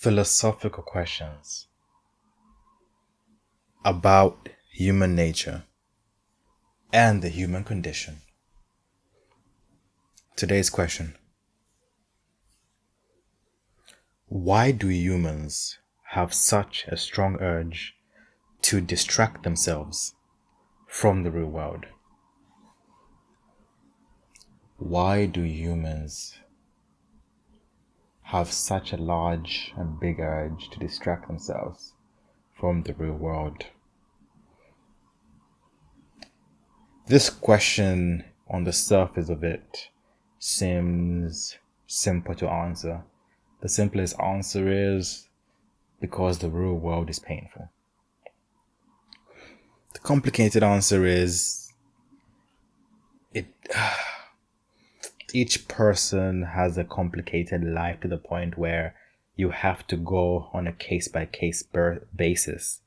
philosophical questions about human nature and the human condition. Today's question: why do humans have such a strong urge to distract themselves from the real world? Why do humans have such a large and big urge to distract themselves from the real world? This question, on the surface of it, seems simple to answer. The simplest answer is because the real world is painful. The complicated answer is each person has a complicated life to the point where you have to go on a case-by-case basis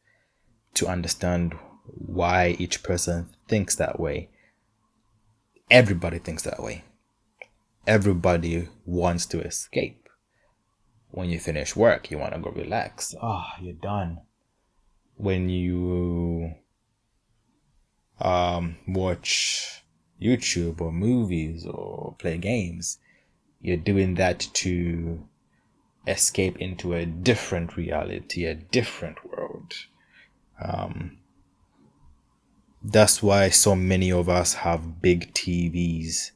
to understand why each person thinks that way. Everybody thinks that way. Everybody wants to escape. When you finish work, you want to go relax. You're done. When you watch YouTube or movies or play games, you're doing that to escape into a different reality, a different world. That's why so many of us have big TVs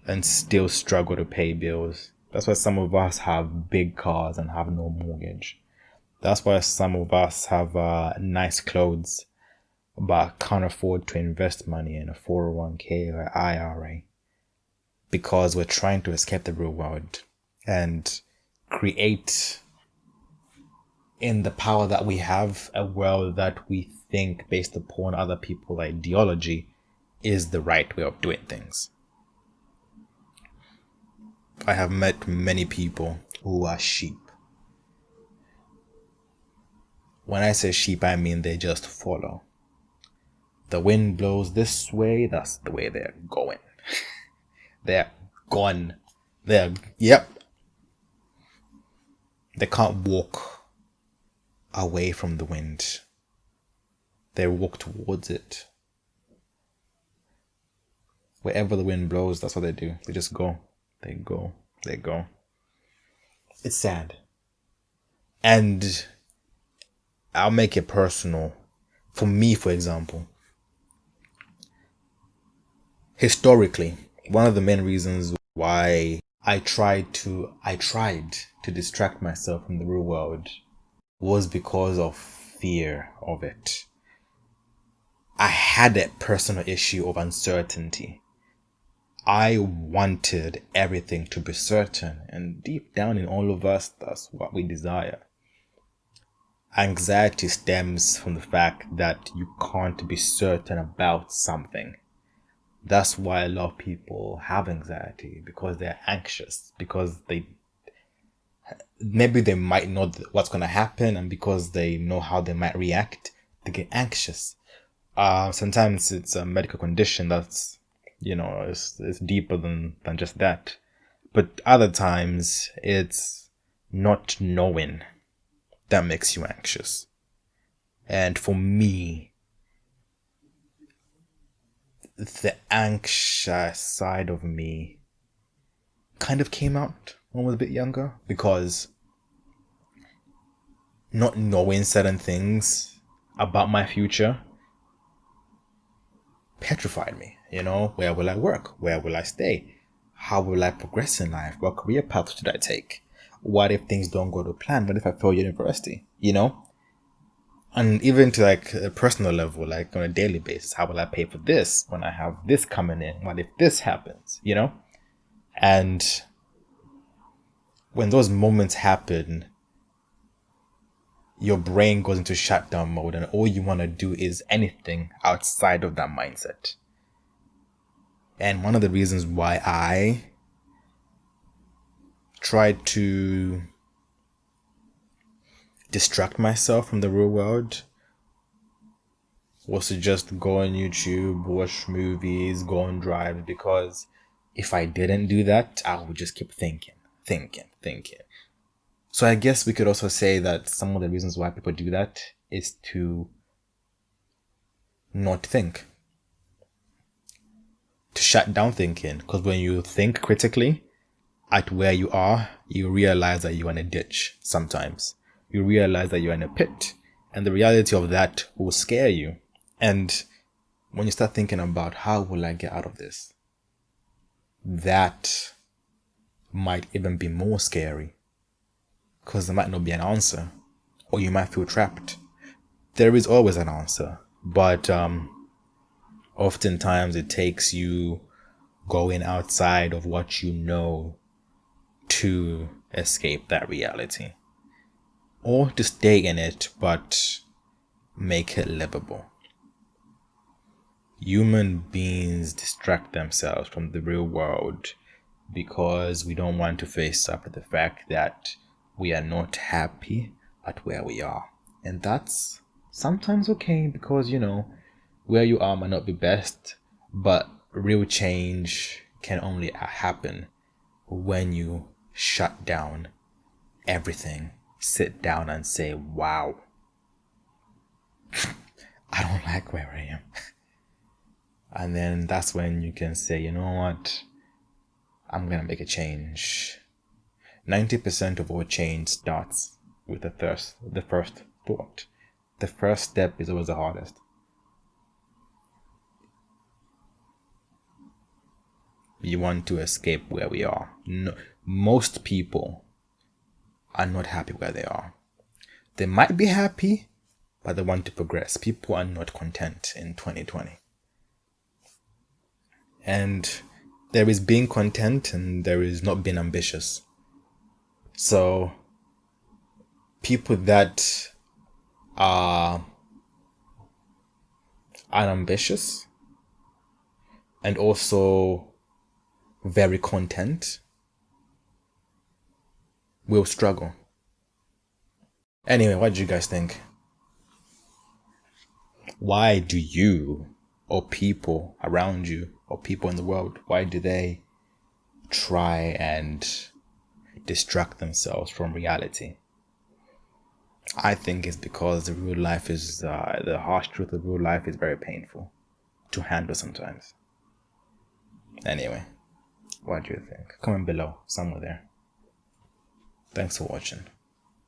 and still struggle to pay bills. That's why some of us have big cars and have no mortgage. That's why some of us have nice clothes but can't afford to invest money in a 401k or IRA, because we're trying to escape the real world and create, in the power that we have, a world that we think, based upon other people's ideology, is the right way of doing things. I have met many people who are sheep. When I say sheep, I mean they just follow. The wind blows this way, that's the way they're going. They're gone. Yep. They can't walk away from the wind. They walk towards it. Wherever the wind blows, that's what they do. They just go. They go. It's sad. And I'll make it personal. For me, for example, historically, one of the main reasons why I tried to distract myself from the real world was because of fear of it. I had a personal issue of uncertainty. I wanted everything to be certain, and deep down in all of us, that's what we desire. Anxiety stems from the fact that you can't be certain about something. That's why a lot of people have anxiety, because they're anxious, because maybe they might know what's going to happen, and because they know how they might react, they get anxious. Sometimes it's a medical condition that's, it's deeper than just that. But other times it's not knowing that makes you anxious. And for me, the anxious side of me kind of came out when I was a bit younger, because not knowing certain things about my future petrified me. Where will I work? Where will I stay? How will I progress in life? What career path should I take? What if things don't go to plan? What if I fail university? And even to a personal level, on a daily basis, how will I pay for this when I have this coming in? What if this happens? And when those moments happen, your brain goes into shutdown mode, and all you want to do is anything outside of that mindset. And one of the reasons why I tried to distract myself from the real world was to just go on YouTube, watch movies, go on drives, because if I didn't do that, I would just keep thinking. So I guess we could also say that some of the reasons why people do that is to not think, to shut down thinking. Because when you think critically at where you are, you realize that you're in a ditch sometimes. You realize that you're in a pit. And the reality of that will scare you. And when you start thinking about how will I get out of this, that might even be more scary. Because there might not be an answer. Or you might feel trapped. There is always an answer. But oftentimes it takes you going outside of what you know to escape that reality, or to stay in it but make it livable. Human beings distract themselves from the real world because we don't want to face up with the fact that we are not happy at where we are. And that's sometimes okay, because where you are might not be best, but real change can only happen when you shut down everything, sit down and say, wow, I don't like where I am. And then that's when you can say, you know what, I'm gonna make a change. 90% of all change starts with the first thought. The first step is always the hardest. You want to escape where we are. No, most people are not happy where they are. They might be happy, but they want to progress. People are not content in 2020. And there is being content and there is not being ambitious. So people that are unambitious and also very content will struggle. Anyway, what do you guys think? Why do you, or people around you, or people in the world, why do they try and distract themselves from reality? I think it's because the real life is, the harsh truth of real life is very painful to handle sometimes. Anyway, what do you think? Comment below, somewhere there. Thanks for watching.